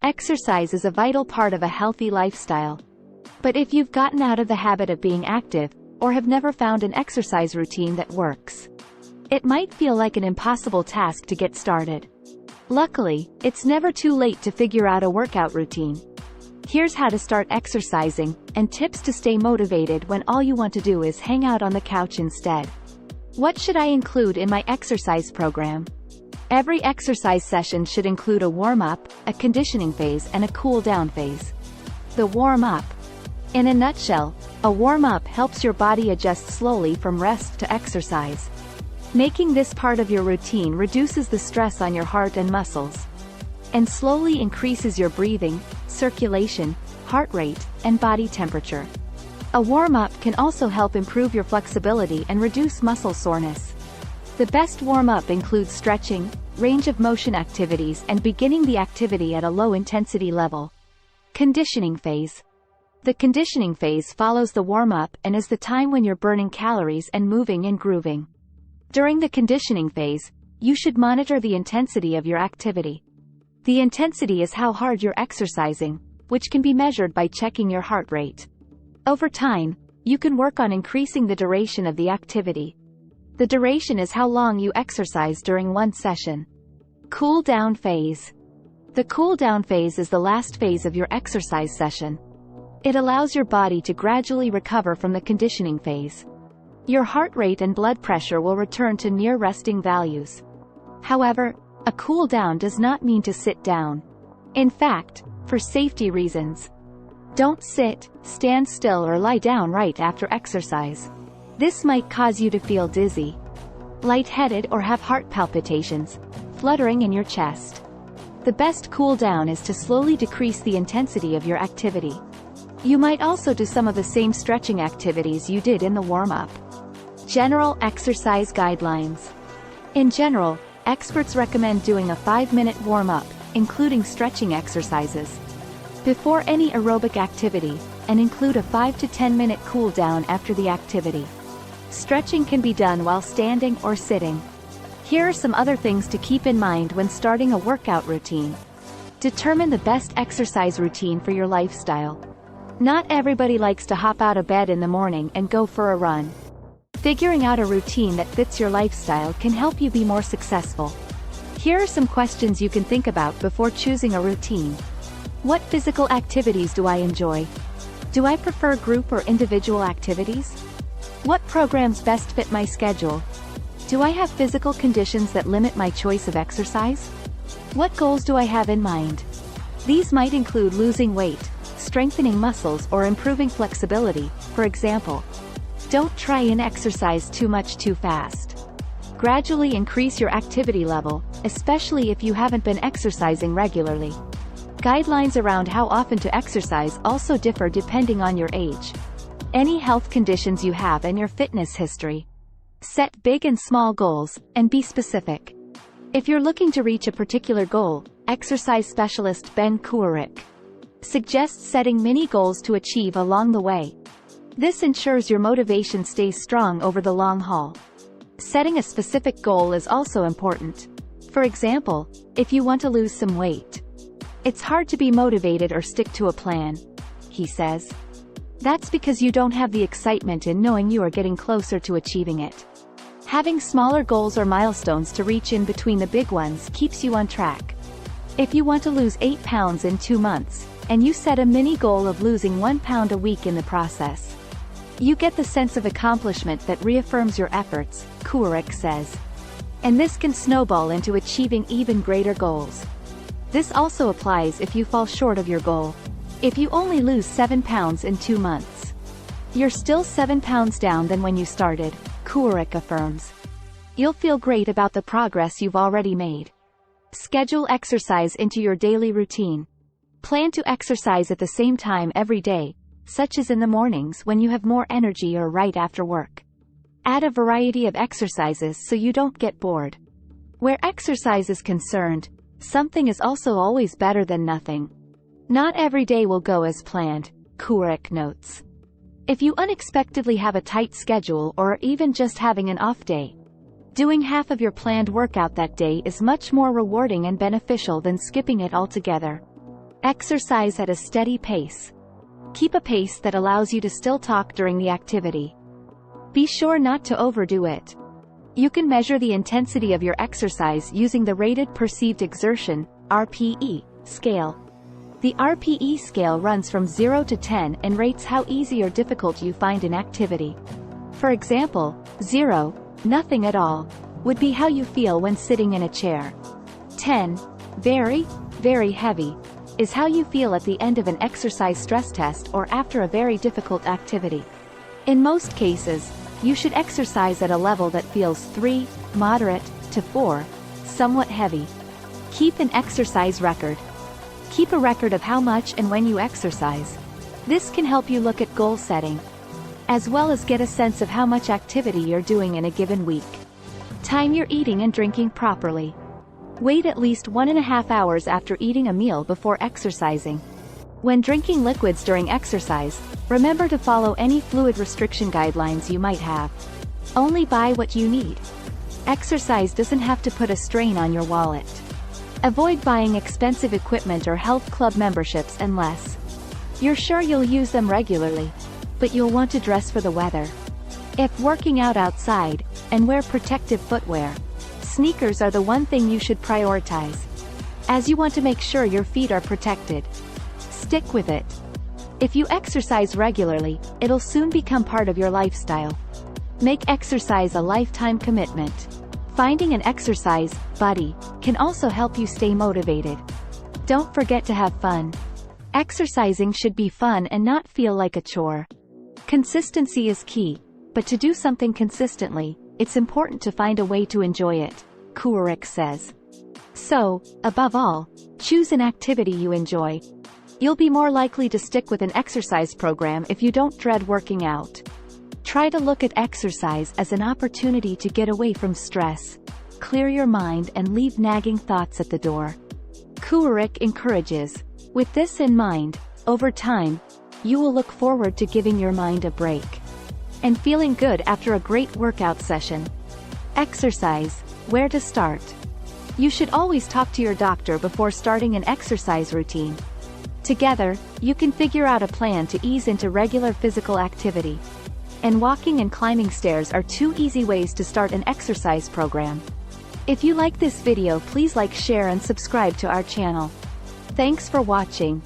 Exercise is a vital part of a healthy lifestyle. But if you've gotten out of the habit of being active, or have never found an exercise routine that works, it might feel like an impossible task to get started. Luckily, it's never too late to figure out a workout routine. Here's how to start exercising, and tips to stay motivated when all you want to do is hang out on the couch instead. What should I include in my exercise program? Every exercise session should include a warm-up, a conditioning phase and a cool-down phase. The warm-up. In a nutshell, a warm-up helps your body adjust slowly from rest to exercise. Making this part of your routine reduces the stress on your heart and muscles, and slowly increases your breathing, circulation, heart rate, and body temperature. A warm-up can also help improve your flexibility and reduce muscle soreness. The best warm-up includes stretching, range of motion activities and beginning the activity at a low intensity level. Conditioning phase. The conditioning phase follows the warm-up and is the time when you're burning calories and moving and grooving. During the conditioning phase, you should monitor the intensity of your activity. The intensity is how hard you're exercising, which can be measured by checking your heart rate. Over time, you can work on increasing the duration of the activity. The duration is how long you exercise during one session. Cool-down phase. The cool-down phase is the last phase of your exercise session. It allows your body to gradually recover from the conditioning phase. Your heart rate and blood pressure will return to near resting values. However, a cool down does not mean to sit down. In fact, for safety reasons, don't sit, stand still or lie down right after exercise. This might cause you to feel dizzy, lightheaded or have heart palpitations, fluttering in your chest. The best cool down is to slowly decrease the intensity of your activity. You might also do some of the same stretching activities you did in the warm-up. General exercise guidelines. In general, experts recommend doing a 5-minute warm-up, including stretching exercises, before any aerobic activity, and include a 5 to 10-minute cool-down after the activity. Stretching can be done while standing or sitting. Here are some other things to keep in mind when starting a workout routine. Determine the best exercise routine for your lifestyle. Not everybody likes to hop out of bed in the morning and go for a run. Figuring out a routine that fits your lifestyle can help you be more successful. Here are some questions you can think about before choosing a routine. What physical activities do I enjoy? Do I prefer group or individual activities? What programs best fit my schedule? Do I have physical conditions that limit my choice of exercise? What goals do I have in mind? These might include losing weight, strengthening muscles or improving flexibility. For example, don't try and exercise too much too fast. Gradually increase your activity level, especially if you haven't been exercising regularly. Guidelines around how often to exercise also differ depending on your age, any health conditions you have and your fitness history. Set big and small goals, and be specific. If you're looking to reach a particular goal, exercise specialist Ben Kuwarik suggests setting mini goals to achieve along the way. This ensures your motivation stays strong over the long haul. Setting a specific goal is also important. For example, if you want to lose some weight, it's hard to be motivated or stick to a plan, he says. That's because you don't have the excitement in knowing you are getting closer to achieving it. Having smaller goals or milestones to reach in between the big ones keeps you on track. If you want to lose 8 pounds in 2 months, and you set a mini goal of losing 1 pound a week in the process, you get the sense of accomplishment that reaffirms your efforts, Kuwarik says. And this can snowball into achieving even greater goals. This also applies if you fall short of your goal. If you only lose 7 pounds in 2 months, you're still 7 pounds down than when you started, Kuwarik affirms. You'll feel great about the progress you've already made. Schedule exercise into your daily routine. Plan to exercise at the same time every day, such as in the mornings when you have more energy or right after work. Add a variety of exercises so you don't get bored. Where exercise is concerned, something is also always better than nothing. Not every day will go as planned, Kuwarik notes. If you unexpectedly have a tight schedule or even just having an off day, doing half of your planned workout that day is much more rewarding and beneficial than skipping it altogether. Exercise at a steady pace. Keep a pace that allows you to still talk during the activity. Be sure not to overdo it. You can measure the intensity of your exercise using the Rated Perceived Exertion, RPE, scale. The RPE scale runs from 0 to 10 and rates how easy or difficult you find an activity. For example, 0, nothing at all, would be how you feel when sitting in a chair. 10, very, very heavy, is how you feel at the end of an exercise stress test or after a very difficult activity. In most cases, you should exercise at a level that feels 3, moderate, to 4, somewhat heavy. Keep an exercise record. Keep a record of how much and when you exercise. This can help you look at goal setting, as well as get a sense of how much activity you're doing in a given week. Time your eating and drinking properly. Wait at least 1.5 hours after eating a meal before exercising. When drinking liquids during exercise, remember to follow any fluid restriction guidelines you might have. Only buy what you need. Exercise doesn't have to put a strain on your wallet. Avoid buying expensive equipment or health club memberships unless you're sure you'll use them regularly, but you'll want to dress for the weather. If working out outside, and wear protective footwear, sneakers are the one thing you should prioritize, as you want to make sure your feet are protected. Stick with it. If you exercise regularly, it'll soon become part of your lifestyle. Make exercise a lifetime commitment. Finding an exercise buddy can also help you stay motivated. Don't forget to have fun. Exercising should be fun and not feel like a chore. Consistency is key, but to do something consistently, it's important to find a way to enjoy it, Kourik says. So, above all, choose an activity you enjoy. You'll be more likely to stick with an exercise program if you don't dread working out. Try to look at exercise as an opportunity to get away from stress, clear your mind and leave nagging thoughts at the door. Kourik encourages, with this in mind, over time, you will look forward to giving your mind a break and feeling good after a great workout session. Exercise, where to start? You should always talk to your doctor before starting an exercise routine. Together, you can figure out a plan to ease into regular physical activity. And walking and climbing stairs are 2 easy ways to start an exercise program. If you like this video, please like, share and subscribe to our channel. Thanks for watching.